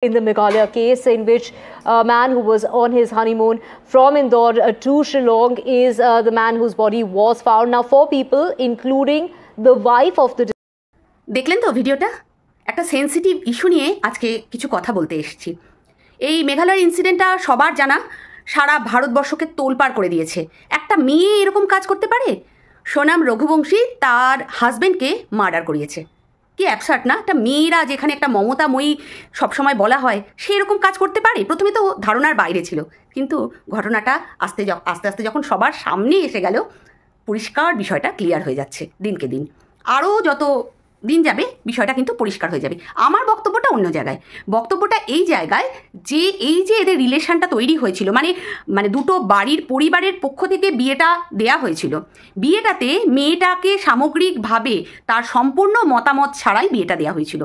In the Meghalaya case, in which a man who was on his honeymoon from Indore to Shillong is the man whose body was found. Now, 4 people, including the wife of the... দেখলেন তো ভিডিওটা? একটা sensitive issue নিয়ে আজকে কিছু কথা বলতে এসেছি। এই মেঘালয়ের ইনসিডেন্টটা সবার জানা, সারা ভারতবর্ষকে তোলপাড় করে দিয়েছে। একটা মেয়ে এরকম কাজ করতে পারে? সোনাম রঘুবংশী তার হাজব্যান্ডকে মার্ডার করিয়েছে। কি অ্যাবসার্ড না? একটা মেয়েরা যেখানে একটা মমতাময়ী সবসময় বলা হয়, সে এরকম কাজ করতে পারে? প্রথমে তো ধারণার বাইরে ছিল, কিন্তু ঘটনাটা আস্তে আস্তে যখন সবার সামনে এসে গেল, পরিষ্কার বিষয়টা ক্লিয়ার হয়ে যাচ্ছে দিনকে দিন। আরও যত দিন যাবে বিষয়টা কিন্তু পরিষ্কার হয়ে যাবে। আমার বক্তব্যটা অন্য জায়গায়। বক্তব্যটা এই জায়গায় যে এই যে এদের রিলেশনটা তৈরি হয়েছিল, মানে দুটো বাড়ির পরিবারের পক্ষ থেকে বিয়েটা দেয়া হয়েছিল, বিয়েটাতে মেয়েটাকে সামগ্রিকভাবে তার সম্পূর্ণ মতামত ছাড়াই বিয়েটা দেওয়া হয়েছিল।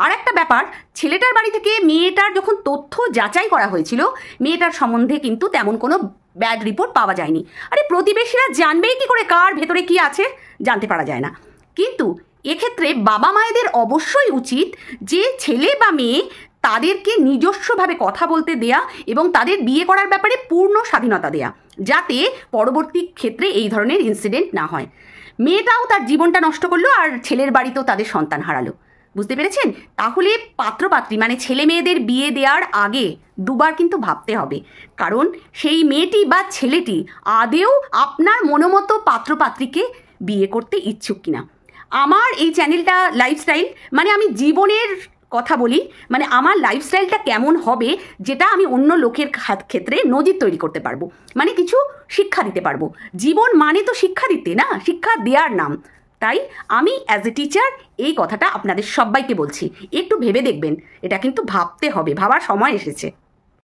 আর একটা ব্যাপার, ছেলেটার বাড়ি থেকে মেয়েটার যখন তথ্য যাচাই করা হয়েছিল, মেয়েটার সম্বন্ধে কিন্তু তেমন কোনো ব্যাড রিপোর্ট পাওয়া যায়নি। আরে প্রতিবেশীরা জানবেই কি করে কার ভেতরে কি আছে? জানতে পারা যায় না। কিন্তু এক্ষেত্রে বাবা মায়েদের অবশ্যই উচিত যে ছেলে বা মেয়ে তাদেরকে নিজস্বভাবে কথা বলতে দেয়া এবং তাদের বিয়ে করার ব্যাপারে পূর্ণ স্বাধীনতা দেয়া, যাতে পরবর্তী ক্ষেত্রে এই ধরনের ইনসিডেন্ট না হয়। মেয়েটাও তার জীবনটা নষ্ট করলো, আর ছেলের বাড়িতেও তাদের সন্তান হারালো। বুঝতে পেরেছেন? তাহলে পাত্রপাত্রী মানে ছেলে মেয়েদের বিয়ে দেওয়ার আগে দুবার কিন্তু ভাবতে হবে, কারণ সেই মেয়েটি বা ছেলেটি আদেও আপনার মনোমতো পাত্রপাত্রীকে বিয়ে করতে ইচ্ছুক কিনা। আমার এই চ্যানেলটা লাইফস্টাইল, মানে আমি জীবনের কথা বলি, মানে আমার লাইফস্টাইলটা কেমন হবে যেটা আমি অন্য লোকের ক্ষেত্রে নজির তৈরি করতে পারবো, মানে কিছু শিক্ষা দিতে পারবো। জীবন মানে তো শিক্ষা দিতে না, শিক্ষা দেওয়ার নাম। তাই আমি অ্যাজ এ টিচার এই কথাটা আপনাদের সবাইকে বলছি, একটু ভেবে দেখবেন। এটা কিন্তু ভাবতে হবে, ভাবার সময় এসেছে।